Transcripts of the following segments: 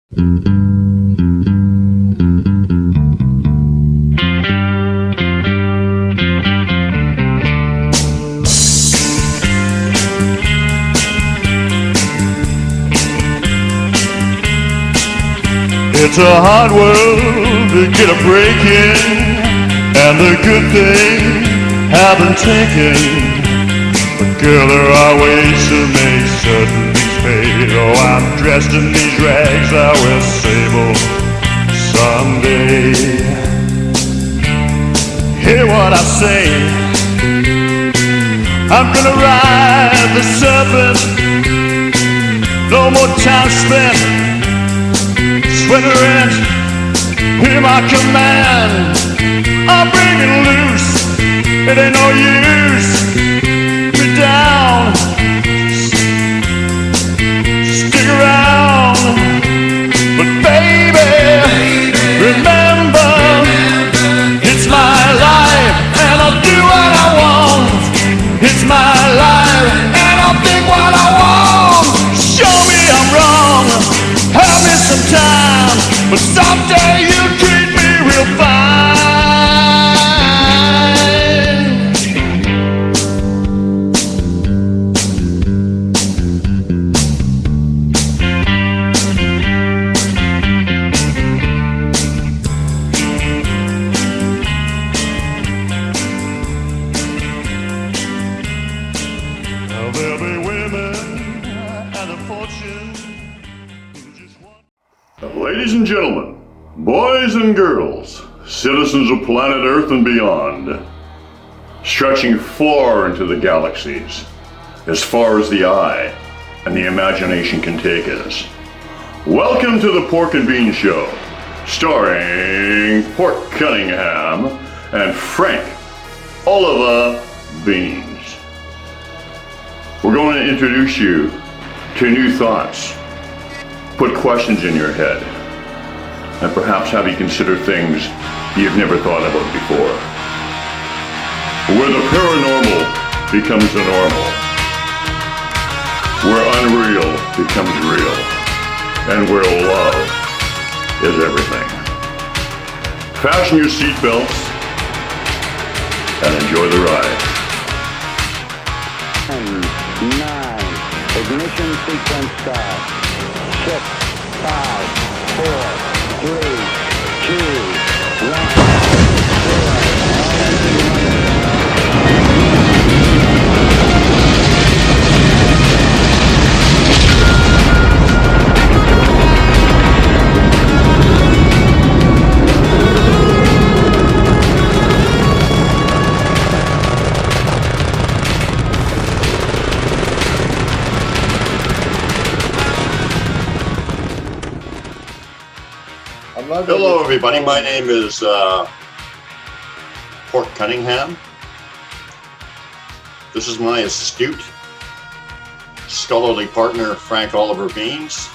It's a hard world to get a break in, and the good thing haven't taken. But girl, there are ways to make certain things pay. Oh, I'm dressed in these rags, I will sable someday. Hear what I say, I'm gonna ride the serpent. No more time spent sweating rent. Hear my command, I'm breaking loose. It ain't no use me down. Stick around, but baby, remember, it's my life and I'll do what I want. It's my life and I'll think what I want. Show me I'm wrong, have me some time, but someday you'll treat me real fine. Now there'll be women and a fortune who just want. Ladies and gentlemen, boys and girls, citizens of planet Earth and beyond, stretching far into the galaxies, as far as the eye and the imagination can take us. Welcome to the Pork and Bean Show, starring Pork Cunningham and Frank Oliver Beans. We're going to introduce you to new thoughts, put questions in your head, and perhaps have you consider things you've never thought about before. Where the paranormal becomes the normal, where unreal becomes real, and where love is everything. Fasten your seatbelts and enjoy the ride. 10, 9, ignition sequence start. 6, 5, 4, 3, 2, 1, 0. Hello, everybody. My name is Pork Cunningham. This is my astute, scholarly partner, Frank Oliver Beans.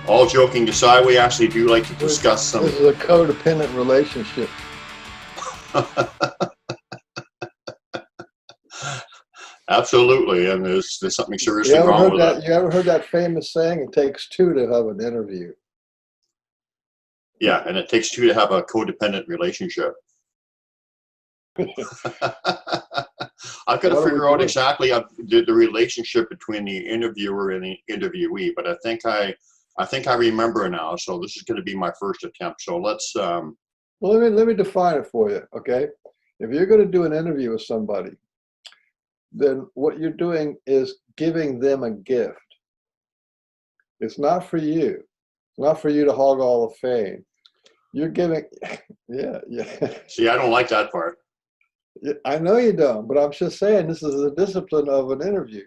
All joking aside, we actually do like to discuss some... This is a codependent relationship. Absolutely, and there's something seriously wrong with that. You ever heard that famous saying, it takes two to have an interview? Yeah, and it takes two to have a codependent relationship. I've got to figure out exactly the relationship between the interviewer and the interviewee, but I think I remember now, so this is going to be my first attempt. So let's... Well, let me define it for you, okay? If you're going to do an interview with somebody, then what you're doing is giving them a gift. It's not for you. It's not for you to hog all the fame. You're giving, yeah. See, I don't like that part. I know you don't, but I'm just saying this is the discipline of an interview.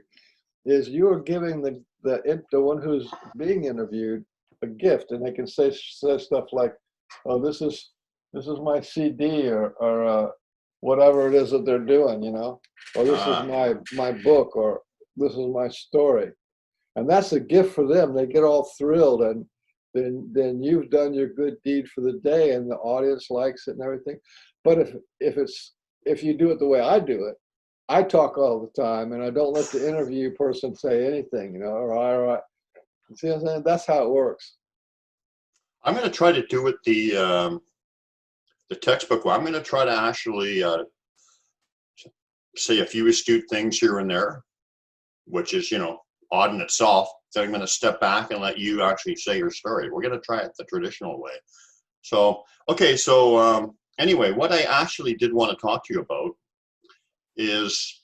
Is you are giving the one who's being interviewed a gift, and they can say stuff like, "Oh, this is my CD," or whatever it is that they're doing, you know, or this is my book, or this is my story. And that's a gift for them. They get all thrilled, and then you've done your good deed for the day, and the audience likes it and everything. But if you do it the way I do it, I talk all the time, and I don't let the interview person say anything, all right. See what I'm saying? That's how it works. I'm going to try to do it the textbook way. I'm going to try to actually say a few astute things here and there, which is, odd in itself. Then I'm going to step back and let you actually say your story. We're going to try it the traditional way. So, okay. So anyway, what I actually did want to talk to you about is,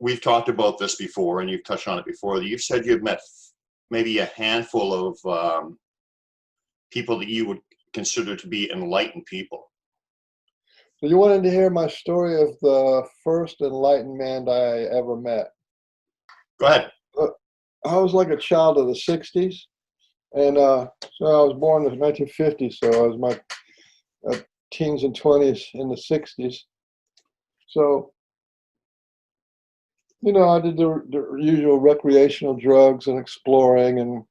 we've talked about this before and you've touched on it before. You've said you've met maybe a handful of people that you would consider to be enlightened people. So you wanted to hear my story of the first enlightened man I ever met? Go ahead. I was like a child of the 60s. And so I was born in 1950, so I was my teens and 20s in the 60s. So, I did the usual recreational drugs and exploring and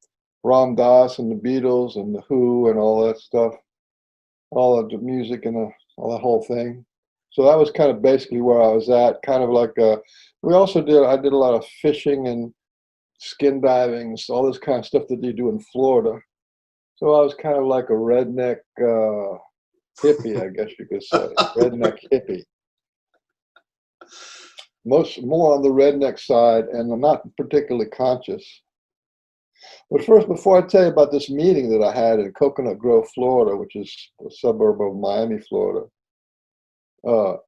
Ram Dass and the Beatles and the Who and all that stuff, all of the music and all the whole thing. So that was kind of basically where I was at, kind of like, I did a lot of fishing and skin diving, all this kind of stuff that you do in Florida. So I was kind of like a redneck hippie, I guess you could say, redneck hippie. More on the redneck side, and I'm not particularly conscious. But first, before I tell you about this meeting that I had in Coconut Grove, Florida, which is a suburb of Miami, Florida, let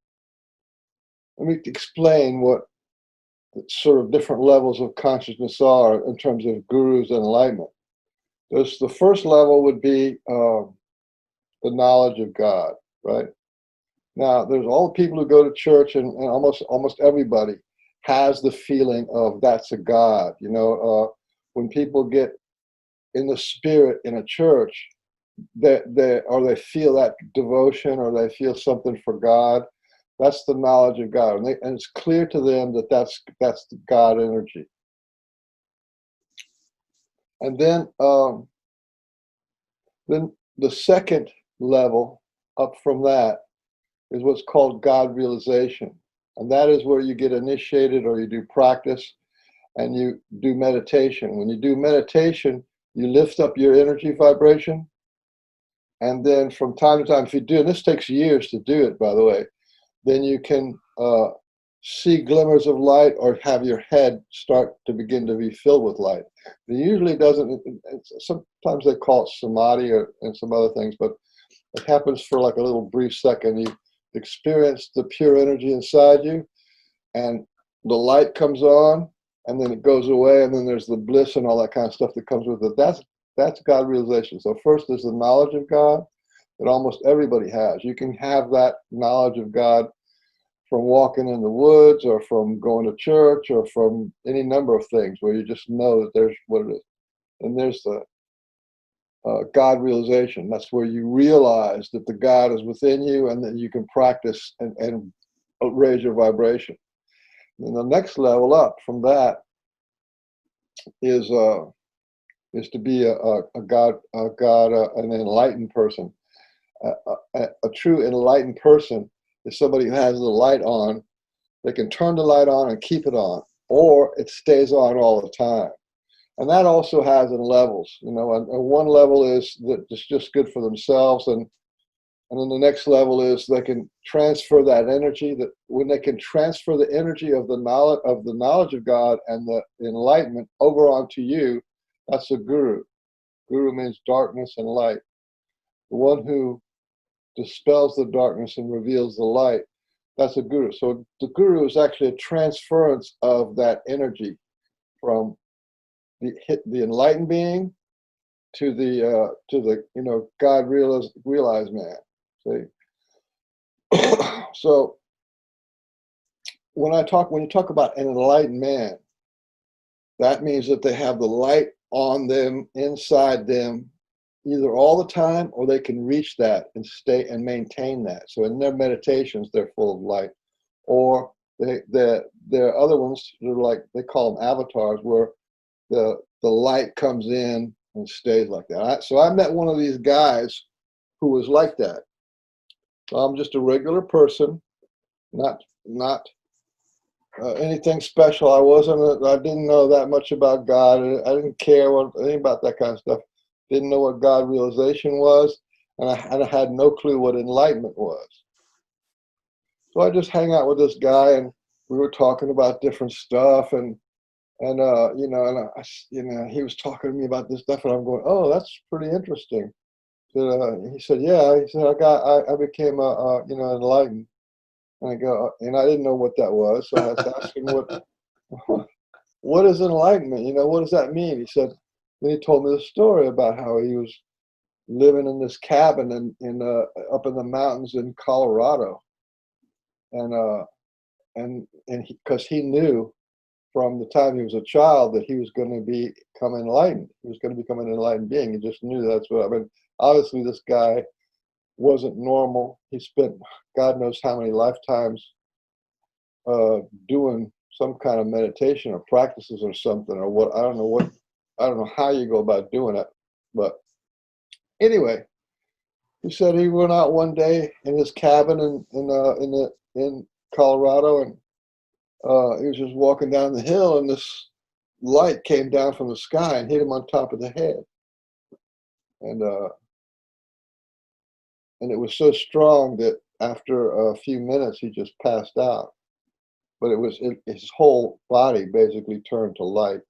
me explain what sort of different levels of consciousness are in terms of gurus and enlightenment. The first level would be the knowledge of God, right? Now, there's all the people who go to church, and almost everybody has the feeling of that's a God. When people get in the spirit in a church, they feel that devotion, or they feel something for God. That's the knowledge of God, and it's clear to them that that's the God energy. And then the second level up from that is what's called God realization. And that is where you get initiated, or you do practice, and you do meditation. When you do meditation, you lift up your energy vibration. And then from time to time, if you do, and this takes years to do it, by the way, then you can see glimmers of light, or have your head start to begin to be filled with light. It usually doesn't, sometimes they call it samadhi and some other things, but it happens for like a little brief second. You experience the pure energy inside you, and the light comes on, and then it goes away, and then there's the bliss and all that kind of stuff that comes with it. That's God realization. So first there's the knowledge of God that almost everybody has. You can have that knowledge of God from walking in the woods, or from going to church, or from any number of things where you just know that there's what it is. And there's the God realization. That's where you realize that the God is within you, and that you can practice and raise your vibration. And the next level up from that is to be an enlightened person. A true enlightened person is somebody who has the light on. They can turn the light on and keep it on, or it stays on all the time. And that also has in levels, and one level is that it's just good for themselves, and then the next level is they can transfer that energy. That when they can transfer the energy of the knowledge of God and the enlightenment over onto you, that's a guru. Guru means darkness and light. The one who dispels the darkness and reveals the light, that's a guru. So the guru is actually a transference of that energy from the enlightened being to the God realized man. See, so when you talk about an enlightened man, that means that they have the light on them, inside them, either all the time, or they can reach that and stay and maintain that. So in their meditations, they're full of light. Or there are other ones, they call them avatars, where the light comes in and stays like that. So I met one of these guys who was like that. So I'm just a regular person, not anything special. I didn't know that much about God. I didn't care anything about that kind of stuff. Didn't know what God realization was, and I had no clue what enlightenment was. So I just hang out with this guy, and we were talking about different stuff, and he was talking to me about this stuff, and I'm going, oh, that's pretty interesting. He said, yeah. He said, I became enlightened. And I go, and I didn't know what that was, so I was asking what is enlightenment? What does that mean? He said, then he told me the story about how he was living in this cabin up in the mountains in Colorado, and because he knew from the time he was a child that he was going to become enlightened. He was going to become an enlightened being. He just knew that's what. I mean, obviously, this guy wasn't normal. He spent God knows how many lifetimes doing some kind of meditation or practices or something or what. I don't know how you go about doing it, but anyway, he said he went out one day in his cabin in Colorado, and he was just walking down the hill, and this light came down from the sky and hit him on top of the head, and it was so strong that after a few minutes he just passed out. But his whole body basically turned to light.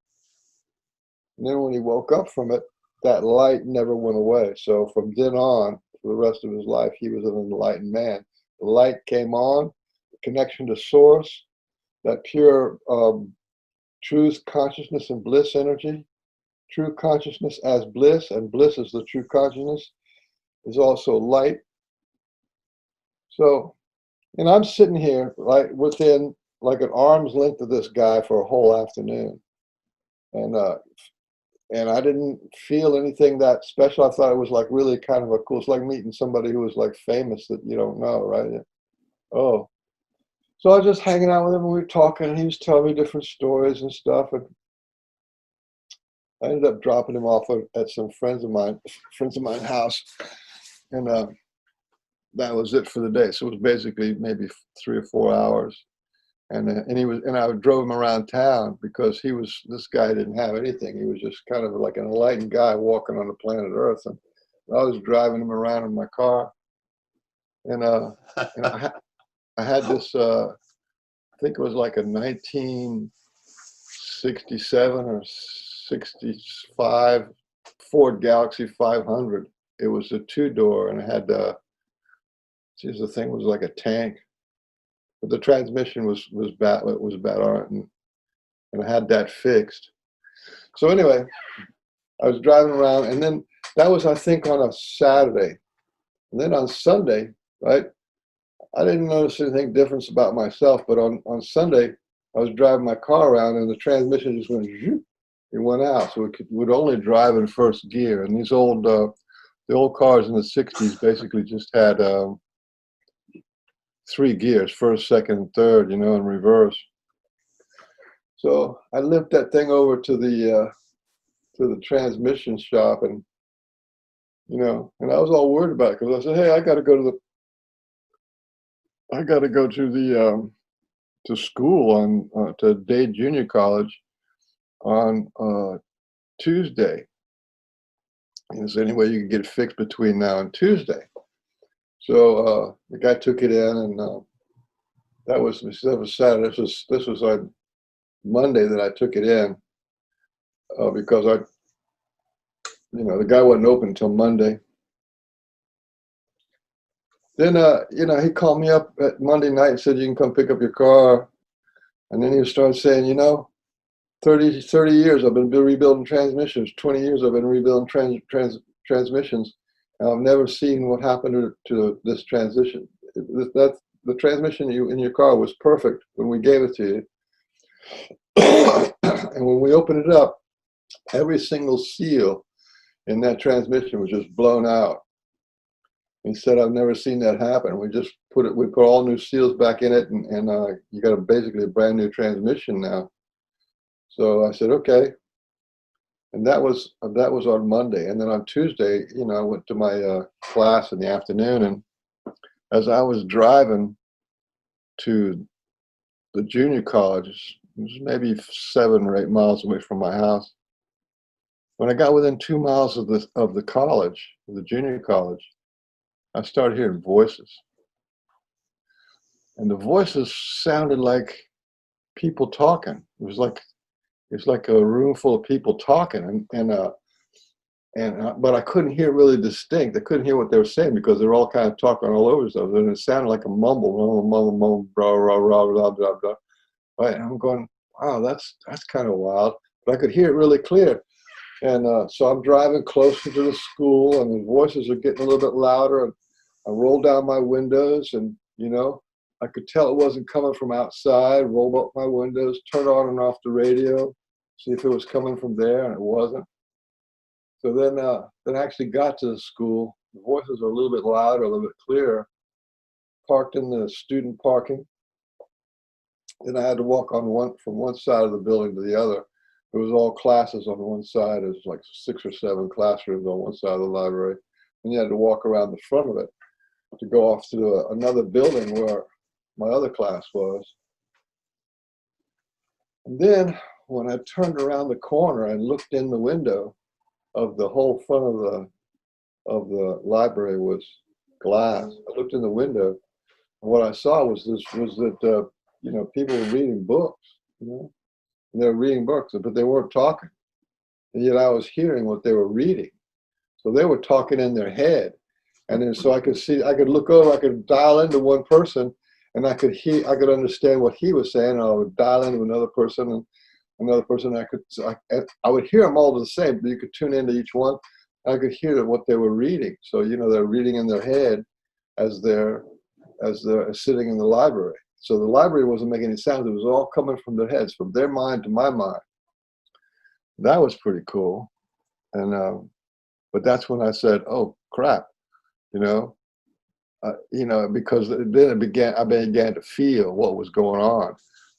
And then when he woke up from it, that light never went away. So from then on, for the rest of his life, he was an enlightened man. The light came on, the connection to source, that pure truth, consciousness, and bliss energy. True consciousness as bliss, and bliss is the true consciousness, is also light. So, and I'm sitting here right within like an arm's length of this guy for a whole afternoon, and I didn't feel anything that special. I thought it was like really kind of cool. It's like meeting somebody who was like famous that you don't know, right? Oh, so I was just hanging out with him, and we were talking, and he was telling me different stories and stuff, and I ended up dropping him off at some friends of mine's house, and that was it for the day. So it was basically maybe 3 or 4 hours, and I drove him around town because this guy didn't have anything. He was just kind of like an enlightened guy walking on the planet Earth, and I was driving him around in my car, and I had this I think it was like a 1967 or 65 Ford Galaxy 500. It was a 2-door, and it had the thing was like a tank, but the transmission was bad. It was bad on it, and I had that fixed. So anyway, I was driving around, and then that was, I think, on a Saturday, and then on Sunday, right? I didn't notice anything different about myself, but on Sunday, I was driving my car around, and the transmission just went, zoop, it went out. So it would only drive in first gear, and these the old cars in the 60s basically just had 3 gears, first, second, third, in reverse. So I limped that thing over to the transmission shop, and and I was all worried about it because I said, hey, I got to go to school to Dade Junior College on Tuesday. And is there any way you can get it fixed between now and Tuesday? So the guy took it in, and that was Saturday. This was on Monday that I took it in because the guy wasn't open until Monday. Then he called me up at Monday night and said, you can come pick up your car. And then he started saying, 30 years I've been rebuilding transmissions. 20 years I've been rebuilding transmissions. And I've never seen what happened to this transition. The transmission in your car was perfect when we gave it to you. And when we opened it up, every single seal in that transmission was just blown out. He said, I've never seen that happen. We put all new seals back in it, and you got basically a brand new transmission now. So I said, okay. And that was on Monday. And then on Tuesday, I went to my class in the afternoon, and as I was driving to the junior college. It was maybe 7 or 8 miles away from my house. When I got within 2 miles of the college, the junior college, I started hearing voices. And the voices sounded like people talking. It's like a room full of people talking, but I couldn't hear really distinct. I couldn't hear what they were saying because they were all kind of talking all over each other, and it sounded like a mumble, blah, blah, blah, blah, blah, blah. Right, and I'm going, wow, that's kind of wild. But I could hear it really clear, and so I'm driving closer to the school, and the voices are getting a little bit louder. And I roll down my windows, and I could tell it wasn't coming from outside. Roll up my windows, turn on and off the radio, see if it was coming from there, and it wasn't. So then I actually got to the school. The voices are a little bit louder, a little bit clearer. Parked in the student parking. Then I had to walk from one side of the building to the other. It was all classes on one side. It was like 6 or 7 classrooms on one side of the library. And you had to walk around the front of it to go off to another building where my other class was. And then when I turned around the corner and looked in the window of the whole front of the library was glass. I looked in the window, and what I saw was that people were reading books, and they were reading books, but they weren't talking, and yet I was hearing what they were reading. So they were talking in their head, and then so I could look over, I could dial into one person, and I could understand what he was saying. And I would dial into another person, and another person. I would hear them all the same, but you could tune into each one. I could hear what they were reading. So they're reading in their head as they're sitting in the library. So the library wasn't making any sound. It was all coming from their heads, from their mind to my mind. That was pretty cool. And but that's when I said, "Oh crap," because then I began to feel what was going on.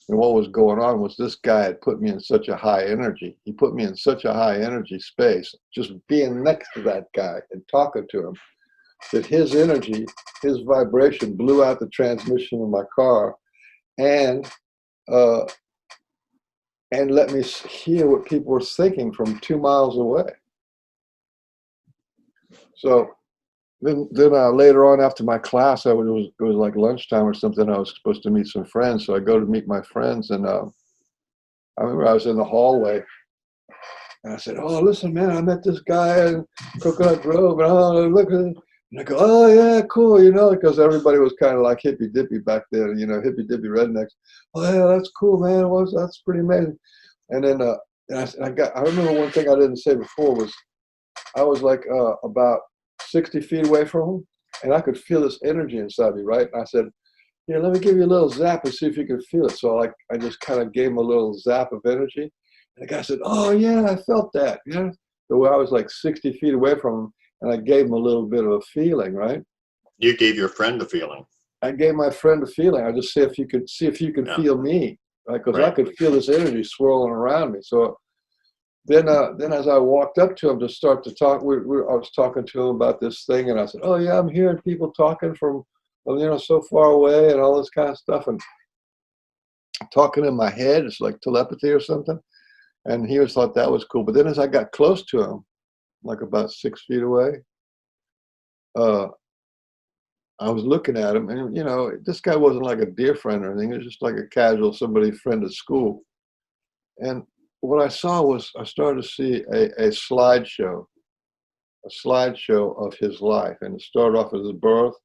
And what was going on was this guy had put me in such a high energy. He put me in such a high energy space, just being next to that guy and talking to him, that his energy, his vibration blew out the transmission of my car and let me hear what people were thinking from 2 miles away. So then later on after my class, it was like lunchtime or something. I was supposed to meet some friends, so I go to meet my friends, and I remember I was in the hallway, and I said, "Oh, listen, man, I met this guy in Coconut Grove, and look at it." And I go, "Oh yeah, cool," because everybody was kind of like hippy dippy back then, hippy dippy rednecks. "Oh yeah, that's cool, man. That's pretty amazing." And then I remember one thing I didn't say before was I was like about 60 feet away from him, and I could feel this energy inside me, right? And I said, "Here, let me give you a little zap and see if you can feel it." So I just kind of gave him a little zap of energy. And the guy said, "Oh yeah, I felt that." So I was like 60 feet away from him, and I gave him a little bit of a feeling, right? You gave your friend the feeling. I gave my friend a feeling. I just see if you could feel me, right? Because I could feel this energy swirling around me. So then as I walked up to him to start to talk, I was talking to him about this thing, and I said, "Oh yeah, I'm hearing people talking from, so far away and all this kind of stuff," and talking in my head. It's like telepathy or something. And he thought that was cool. But then as I got close to him, like about 6 feet away, I was looking at him, and this guy wasn't like a dear friend or anything. It was just like a casual friend at school. And what I saw was I started to see a slideshow of his life. And it started off with his birth,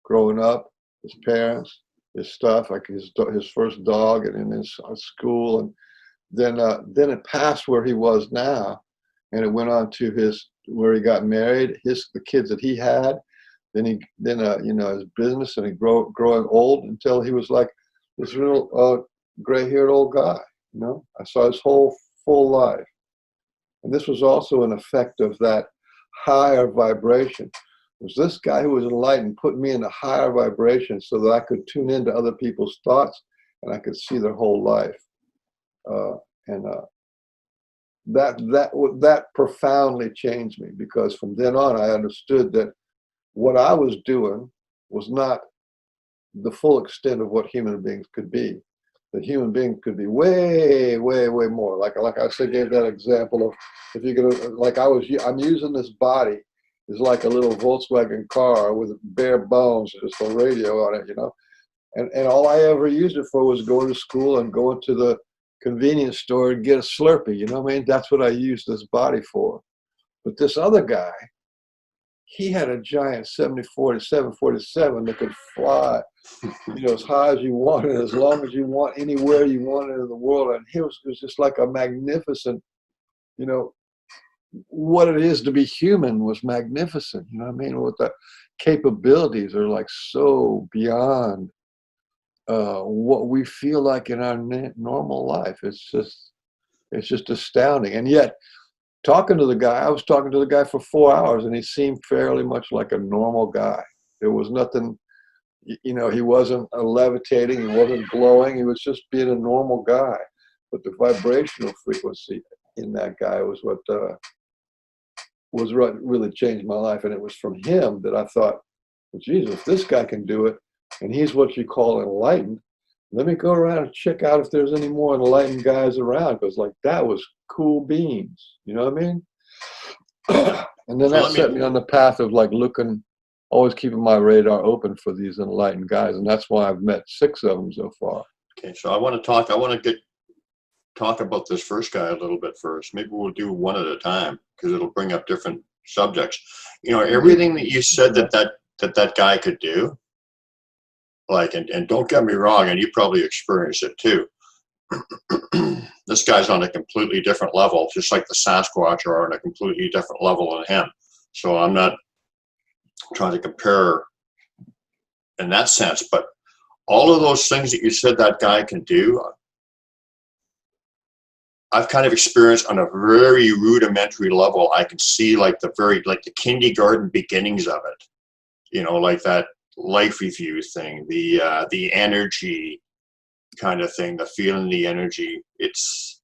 growing up, his parents, his stuff, like his first dog, and in his school. And then it passed where he was now, and it went on to where he got married, the kids that he had, then his business, and he growing old until he was like this real gray-haired old guy. I saw his whole full life, and this was also an effect of that higher vibration. It was this guy who was enlightened put me in a higher vibration so that I could tune into other people's thoughts and I could see their whole life. That profoundly changed me, because from then on I understood that what I was doing was not the full extent of what human beings could be. the human being could be way, way, way more. Like I said, gave that example of if you're gonna I'm using this body is like a little Volkswagen car with bare bones, just a radio on it, you know. And all I ever used it for was going to school and going to the convenience store and get a Slurpee. You know what I mean? That's what I used this body for. But this other guy, he had a giant 747 that could fly, you know, as high as you wanted, as long as you want, anywhere you wanted in the world. And it was just like a magnificent, you know, what it is to be human was magnificent. You know what I mean? What the capabilities are like so beyond what we feel like in our normal life. It's just astounding. And yet, I was talking to the guy for 4 hours, and he seemed fairly much like a normal guy. There was nothing, you know, he wasn't levitating, he wasn't glowing, he was just being a normal guy. But the vibrational frequency in that guy was what really changed my life. And it was from him that I thought, well, Jesus, if this guy can do it, and he's what you call enlightened, let me go around and check out if there's any more enlightened guys around, because like that was cool beans. You know what I mean? And then that set me on the path of like looking, always keeping my radar open for these enlightened guys, and that's why I've met 6 of them so far. Okay, so I want to talk about this first guy a little bit first. Maybe we'll do one at a time because it'll bring up different subjects. You know, everything that you said that guy could do, like, and don't get me wrong, and you probably experienced it too. This guy's on a completely different level, just like the Sasquatch are on a completely different level than him. So I'm not trying to compare in that sense, but all of those things that you said that guy can do, I've kind of experienced on a very rudimentary level. I can see like the kindergarten beginnings of it, you know, like that life review thing, the energy kind of thing, the feeling, the energy. It's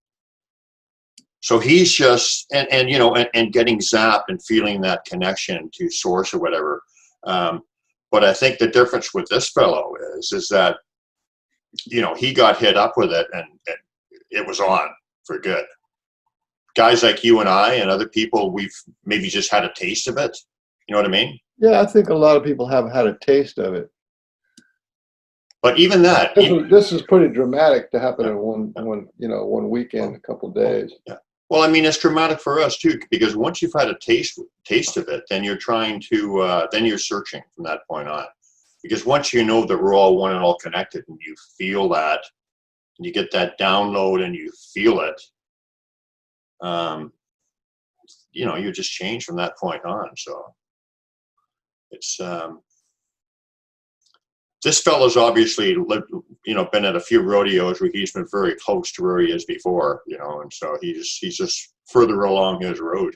so he's just and you know and getting zapped and feeling that connection to source or whatever. But I think the difference with this fellow is that, you know, he got hit up with it and it was on for good. Guys like you and I and other people, we've maybe just had a taste of it. You know what I mean? Yeah, I think a lot of people have had a taste of it. But even that, this is pretty dramatic to happen in one weekend, a couple of days. Yeah. Well, I mean, it's dramatic for us too, because once you've had a taste of it, then you're trying to, then you're searching from that point on. Because once you know that we're all one and all connected, and you feel that, and you get that download, and you feel it, you know, you just change from that point on. So it's this fellow's obviously lived, you know, been at a few rodeos where he's been very close to where he is before, you know, and so he's just further along his road.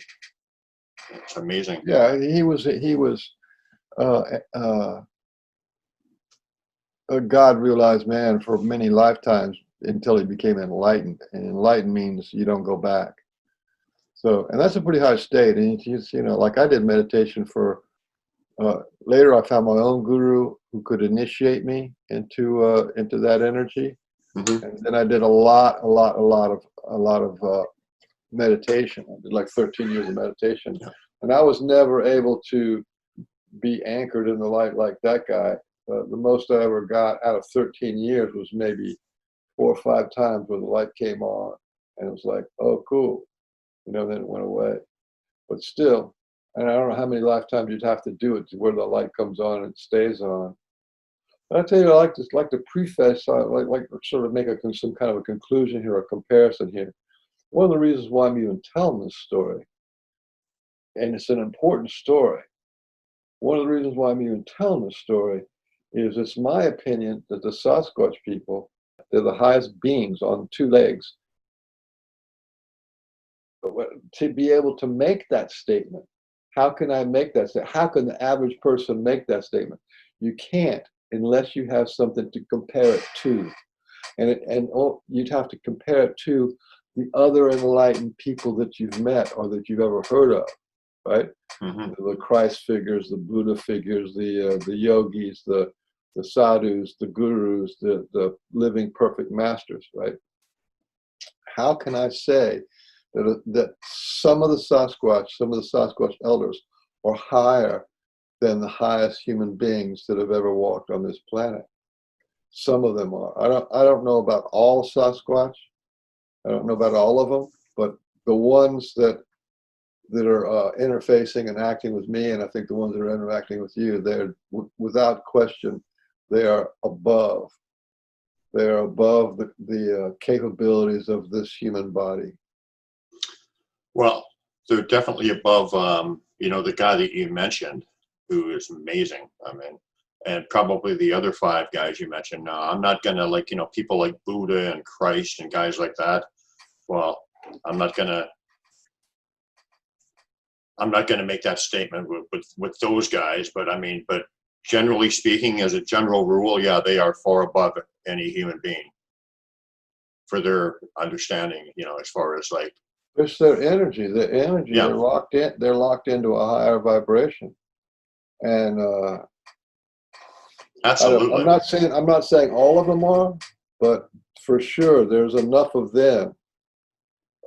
It's amazing. Yeah, he was a God-realized man for many lifetimes until he became enlightened, and enlightened means you don't go back. So, and that's a pretty high state. And he's, you know, like I did meditation for. Later, I found my own guru who could initiate me into that energy, and then I did a lot of meditation. I did like 13 years of meditation, and I was never able to be anchored in the light like that guy. The most I ever got out of 13 years was maybe 4 or 5 times where the light came on, and it was like, oh, cool, you know. Then it went away, but still. And I don't know how many lifetimes you'd have to do it to where the light comes on and stays on. But I tell you, I like to preface, like sort of make some kind of a conclusion here, a comparison here. One of the reasons why I'm even telling this story, and it's an important story. One of the reasons why I'm even telling this story is it's my opinion that the Sasquatch people, they're the highest beings on 2 legs. But to be able to make that statement, how can I make that statement? How can the average person make that statement? You can't unless you have something to compare it to. And you'd have to compare it to the other enlightened people that you've met or that you've ever heard of, right? The Christ figures, the Buddha figures, the yogis, the the sadhus, the gurus, the living perfect masters, right? How can I say that some of the Sasquatch elders are higher than the highest human beings that have ever walked on this planet? Some of them are. I don't know about all Sasquatch. I don't know about all of them, but the ones that are interfacing and acting with me, and I think the ones that are interacting with you, they're without question, they are above. They are above the capabilities of this human body. Well, they're definitely above, the guy that you mentioned, who is amazing. I mean, and probably the other 5 guys you mentioned. No, I'm not going to, people like Buddha and Christ and guys like that. Well, I'm not going to make that statement with those guys, but generally speaking, as a general rule, yeah, they are far above any human being for their understanding, as far as like. It's their energy. The energy, Yeah. they're locked in. They're locked into a higher vibration, and Absolutely. I'm not saying all of them are, but for sure, there's enough of them.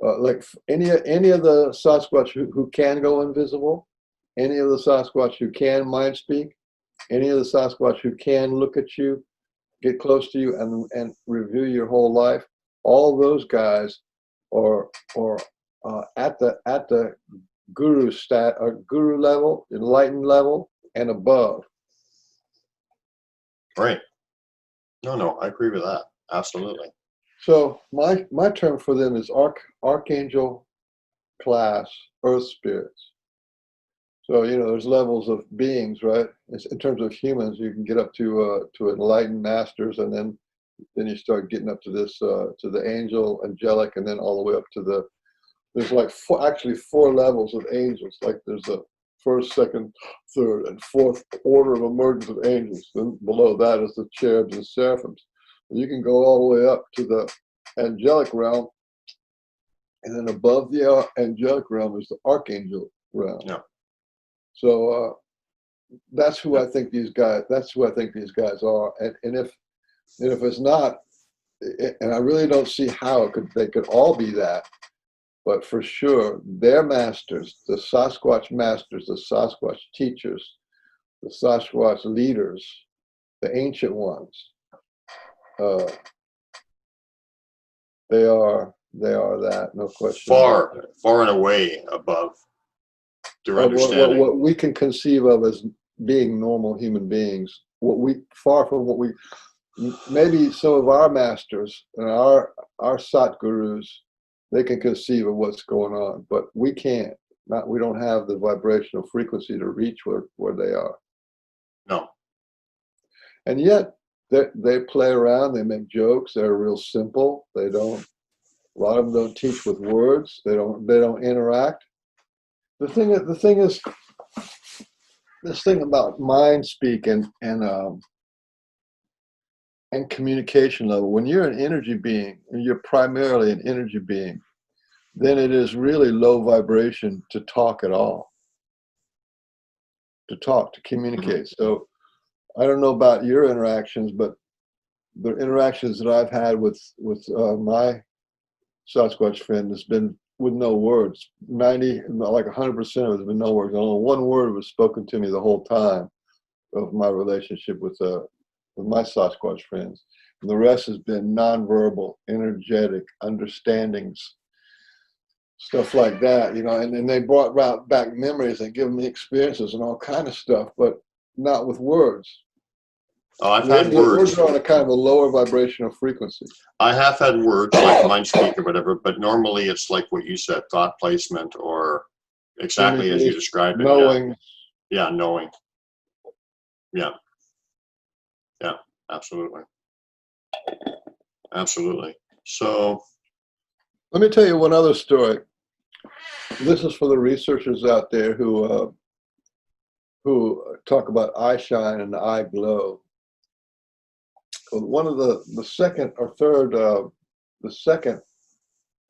Like any of the Sasquatch who can go invisible, any of the Sasquatch who can mind speak, any of the Sasquatch who can look at you, get close to you, and review your whole life. All those guys are at the guru level, enlightened level, and above. Right. No, I agree with that. Absolutely. So my term for them is archangel class earth spirits. So there's levels of beings, right? In terms of humans, you can get up to enlightened masters, and then you start getting up to this to the angelic, and then all the way up to there's like 4 levels of angels. Like there's the first, second, third, and fourth order of emergence of angels. Then below that is the cherubs and seraphims. You can go all the way up to the angelic realm, and then above the angelic realm is the archangel realm. Yeah. So that's who I think these guys. That's who I think these guys are. And if it's not, and I really don't see how they could all be that, but for sure, their masters, the Sasquatch masters, the Sasquatch teachers, the Sasquatch leaders, the ancient ones, they are that, no question. Far and away above their understanding. What we can conceive of as being normal human beings. Far from what we, maybe some of our masters and our Satgurus, they can conceive of what's going on, but we can't. We don't have the vibrational frequency to reach where they are. No. And yet they play around, they make jokes, they're real simple. A lot of them don't teach with words, they don't interact. The thing is this thing about mind speak and communication level. When you're an energy being, and you're primarily an energy being, then it is really low vibration to talk at all. To communicate. So I don't know about your interactions, but the interactions that I've had with my Sasquatch friend has been with no words. 100% of it has been no words. Only one word was spoken to me the whole time of my relationship with my Sasquatch friends. And the rest has been nonverbal, energetic, understandings, stuff like that, and they brought back memories and given me experiences and all kind of stuff, but not with words. Oh, I've had words. Words are on a kind of a lower vibrational frequency. I have had words like mind speak or whatever, but normally it's like what you said, thought placement, or exactly as you described it. Knowing. Yeah, knowing. Yeah, absolutely. Absolutely. So let me tell you one other story. This is for the researchers out there who talk about eye shine and eye glow. One of the second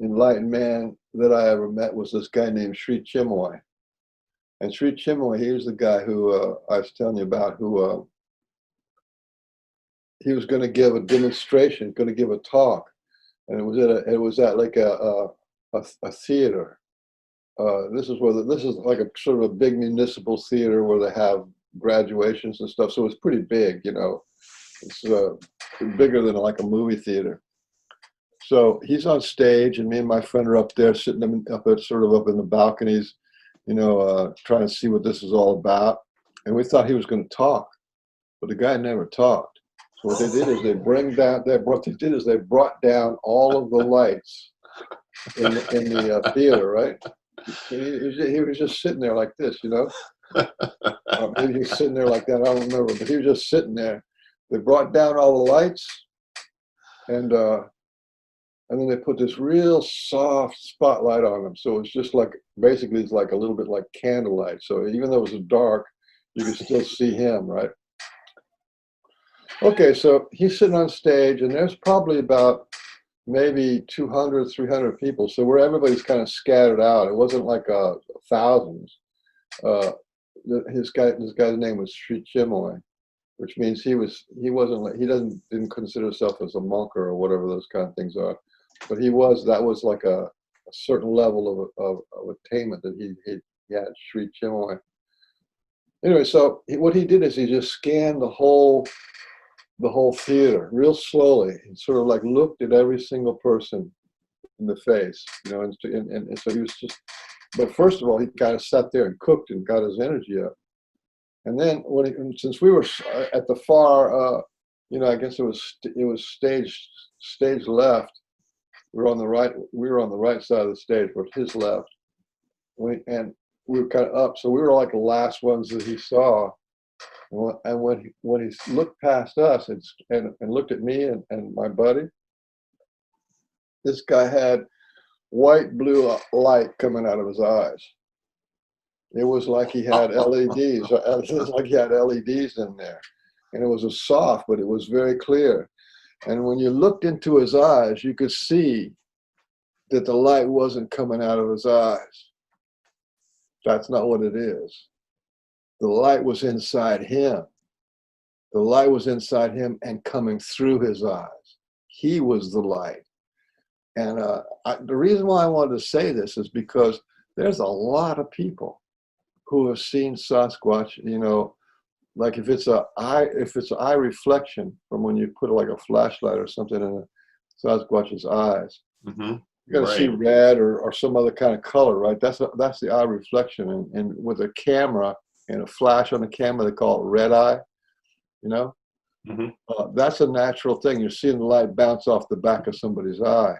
enlightened man that I ever met was this guy named Sri Chinmoy. And Sri Chinmoy, he was the guy who I was telling you about, who he was going to give a demonstration, going to give a talk, and it was at like a theater. This is like a sort of a big municipal theater where they have graduations and stuff. So it's pretty big, you know. It's bigger than like a movie theater. So he's on stage, and me and my friend are up there, sitting up in the balconies, you know, trying to see what this is all about. And we thought he was going to talk, but the guy never talked. So what they did is they brought down all of the lights in the theater, right? He was just sitting there like this, you know. Maybe he was sitting there like that. I don't remember, but he was just sitting there. They brought down all the lights, and then they put this real soft spotlight on him. So it's just like, basically, it's like a little bit like candlelight. So even though it was dark, you could still see him, right? Okay, so he's sitting on stage, and there's probably about maybe 200, 300 people. So where everybody's kind of scattered out. It wasn't like thousands. This guy's name was Sri Chimoy, which means he didn't consider himself as a monk or whatever those kind of things are, but that was like a certain level of attainment that he had, Sri Chimoy. Anyway, so what he did is he just scanned the whole theater real slowly. He sort of like looked at every single person in the face, you know, and so he was just. But first of all, he kind of sat there and cooked and got his energy up. And then since we were at the far, you know, I guess it was stage left. We were on the right side of the stage, but his left. And we were kind of up, so we were like the last ones that he saw. And when he looked past us and looked at me and my buddy, this guy had white blue light coming out of his eyes. It was like he had LEDs. It was like he had LEDs in there, and it was a soft, but it was very clear. And when you looked into his eyes, you could see that the light wasn't coming out of his eyes. That's not what it is. The light was inside him. The light was inside him and coming through his eyes. He was the light. And the reason why I wanted to say this is because there's a lot of people who have seen Sasquatch, you know, like if it's an eye reflection from when you put like a flashlight or something in a Sasquatch's eyes, you're going to see red or some other kind of color, right? That's the eye reflection. And with a camera and a flash on the camera, they call it red eye, you know? That's a natural thing. You're seeing the light bounce off the back of somebody's eye.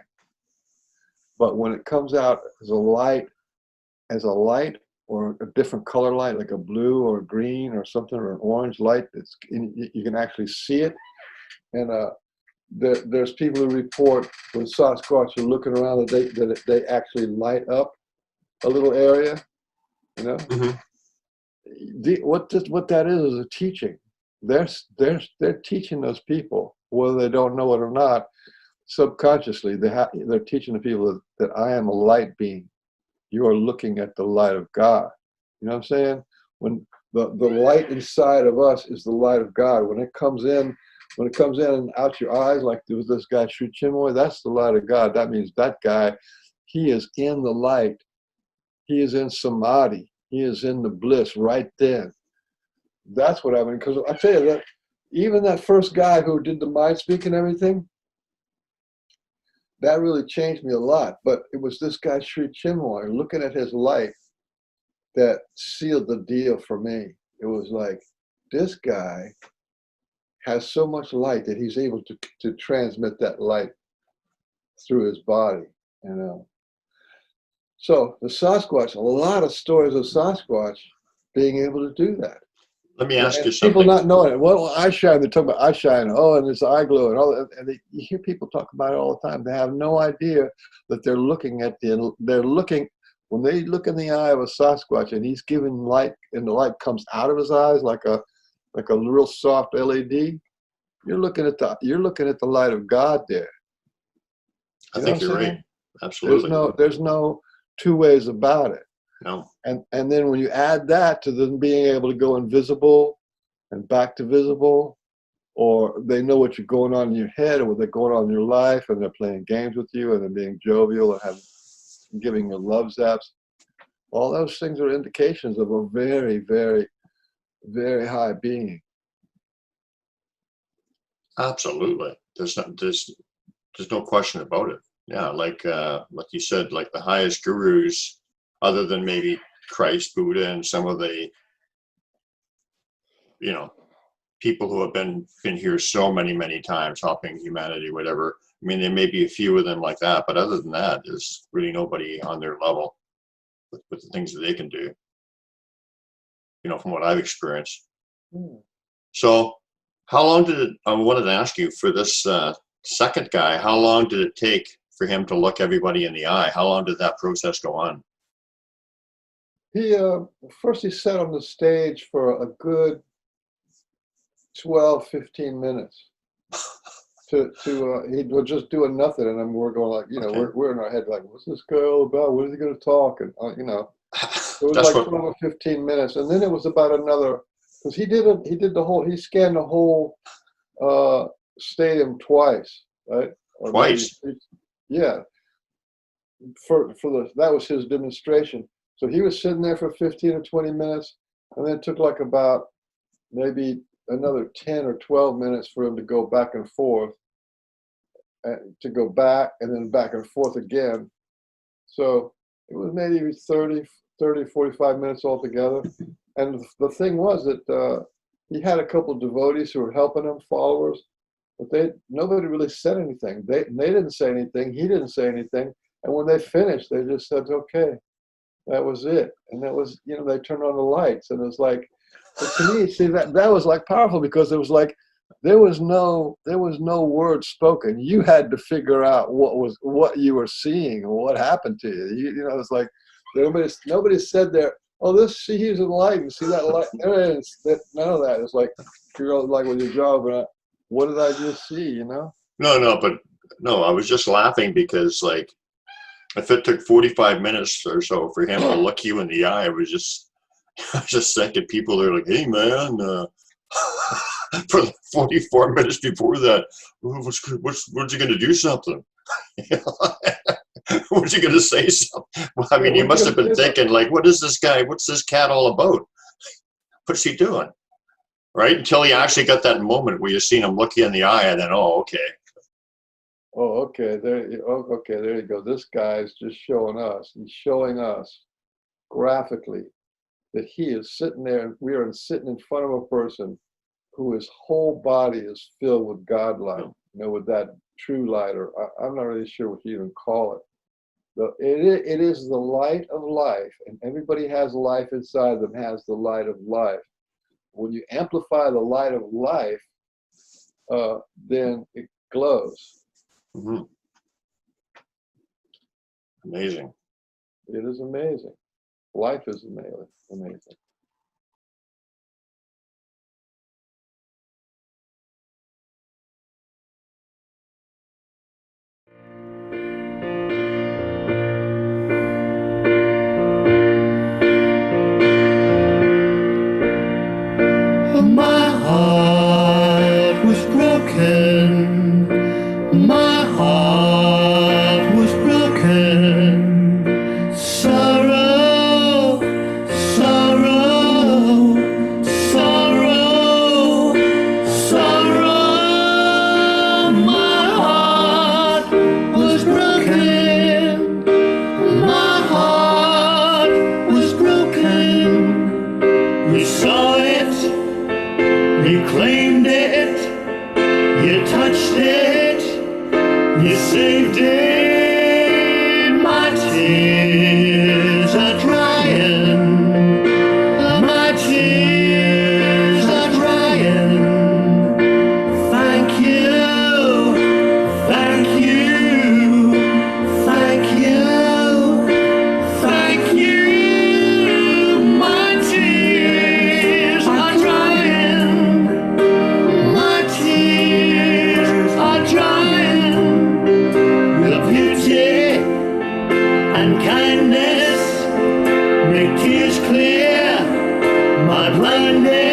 But when it comes out as a light or a different color light, like a blue or a green or something, or an orange light, you can actually see it. And there's people who report when Sasquatch are looking around that they actually light up a little area, you know. What that is a teaching. They're teaching those people, whether they don't know it or not. Subconsciously, they're teaching the people that I am a light being. You are looking at the light of God. You know what I'm saying? When the light inside of us is the light of God. When it comes in and out your eyes, like there was this guy Sri Chimoy, that's the light of God. That means that guy, he is in the light. He is in samadhi. He is in the bliss right then. That's what I mean. Because I tell you that even that first guy who did the mind speak and everything, that really changed me a lot. But it was this guy, Sri Chimoy, looking at his light that sealed the deal for me. It was like, this guy has so much light that he's able to transmit that light through his body, you know. So the Sasquatch, a lot of stories of Sasquatch being able to do that. Let me ask you something. People not knowing it. Well, eye shine, they talk about eye shine, and this eye glow and all that. And you hear people talk about it all the time. They have no idea that they're looking when they look in the eye of a Sasquatch and he's giving light and the light comes out of his eyes like a real soft LED, you're looking at the light of God there. I think you're right. Absolutely. There's no two ways about it. No. And then when you add that to them being able to go invisible and back to visible, or they know what's going on in your head or what's going on in your life, and they're playing games with you, and they're being jovial and giving you love zaps. All those things are indications of a very, very, very high being. Absolutely. There's no question about it. Yeah, like you said, like the highest gurus, other than maybe Christ, Buddha, and some of the, people who have been here so many times, helping humanity, whatever. I mean, there may be a few of them like that, but other than that, there's really nobody on their level with the things that they can do. From what I've experienced. So, how long did it? I wanted to ask you for this second guy. How long did it take for him to look everybody in the eye? How long did that process go on? He first he sat on the stage for a good 12, 15 minutes. He was just doing nothing, and we're going like, Okay. we're in our head like, what's this guy all about? What is he going to talk? And it was That's like 12 or 15 minutes, and then it was about another, because he scanned the whole stadium twice, right? Or Twice. Yeah. That was his demonstration. So he was sitting there for 15 or 20 minutes, and then it took like about maybe another 10 or 12 minutes for him to go back and forth, to go back and then back and forth again. So it was maybe 30, 45 minutes altogether. And the thing was that he had a couple of devotees who were helping him, followers, but nobody really said anything. They didn't say anything. He didn't say anything. And when they finished, they just said, okay, that was it. And that was, they turned on the lights, and it was like, but to me, see, that was like powerful, because it was like there was no word spoken. You had to figure out what you were seeing and what happened to you. It's like nobody said there, oh, he's enlightened. See that light? None of that. It's like you're like with your job, what did I just see? No, I was just laughing because, like, if it took 45 minutes or so for him to look you in the eye, I was just thinking people are like, hey man, for 44 minutes before that, what's he gonna do something? What's he gonna say something? Well, I mean, you must have been thinking, like, what's this cat all about? What's he doing? Right? Until you actually got that moment where you seen him look you in the eye, and then, oh, okay. Oh, okay. There you go. This guy's just showing us. He's showing us graphically that he is sitting there, and we are sitting in front of a person whose whole body is filled with God light, with that true light, or I'm not really sure what you even call it. But it is the light of life, and everybody has life inside them, has the light of life. When you amplify the light of life, then it glows. Mm-hmm. Amazing. It is amazing. Life is amazing. My heart was broken. My heart was broken. Sorrow, sorrow, sorrow, sorrow. My heart was broken. My heart was broken. We saw it, you claimed it, you touched it, you saved it. My tears are drying, my tears are drying. Thank you, thank you, thank you, thank you. My tears are drying, my tears are drying. With beauty and kindness make tears clear my blindness.